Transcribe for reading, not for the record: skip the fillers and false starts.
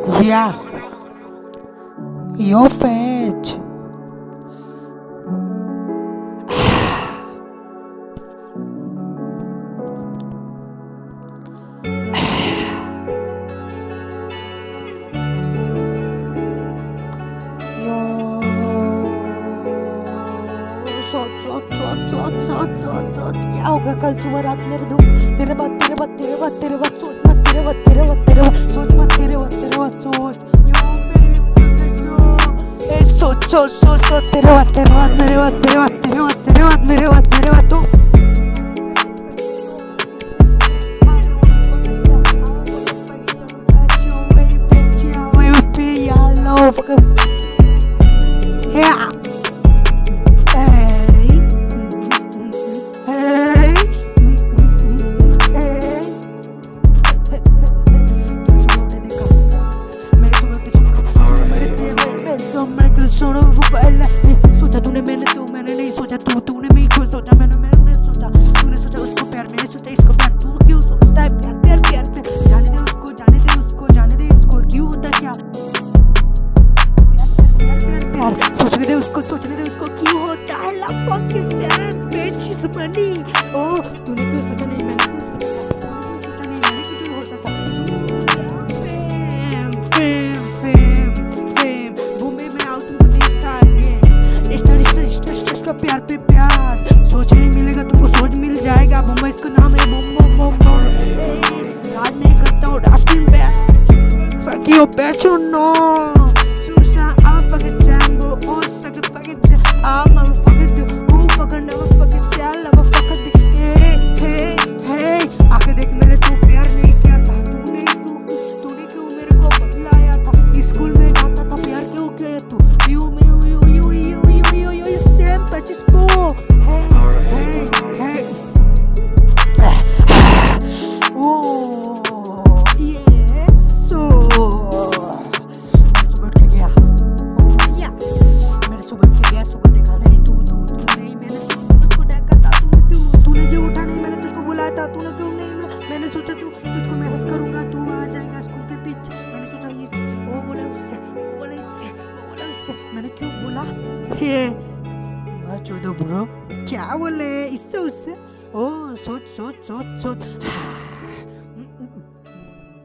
Yeah, your page. सोच क्या होगा कल सुबह रात मेरे दुख तेरे बाद तेरे बाद तेरे बाद तेरे बाद सोच मत तेरे बाद तेरे बाद तेरे बाद सोच मत तेरे बाद तेरे बाद सोच सोच तेरे बाद तेरे बाद मेरे बाद तेरे बाद तेरे बाद तेरे बाद मेरे बाद तेरे बाद तू सोचा तूने मैंने नहीं सोचा तूने मैं खुद सोचा मैंने सोचा तूने सोचा उसको प्यार मैंने सोचा इसको प्यार तू क्यों सोचता है प्यार प्यार प्यार जाने दे उसको क्यों होता है क्या प्यार सोचने दे उसको क्यों होता है लव किस bitch money ओ तूने क्यों सोचा नहीं मैंने क्यों होता था प्यार पे प्यार सोच नहीं मिलेगा तुमको सोच मिल जाएगा मुंबई इसका नाम है बम राज नहीं करता हूँ रास्टिंग पे fuck your bitch you know Suicide I'm fucking Django oh suck it fucking I'm a fucking do who fucking never fucking tell never fucking hey आके देख मेरे तो प्यार नहीं किया था तूने क्यों मेरे को बदलाया था स्कूल में जाता था प्यार क्यों किया तू यू same patches को hey oh yes so मेरे से बैठ के गया सुबह देखा नहीं तू नहीं मैंने तुझको देखा था तूने क्यों उठा नहीं मैंने तुझको बुलाया था तूने क्यों नहीं मैंने सोचा तुझको मैसेज करूंगा तू आ जाएगा स्कूल के बीच मैंने सोचा इससे वो बोला उससे मैंने क्यों बोला ये चौदह ब्रो क्या बोले इससे उससे ओ सोच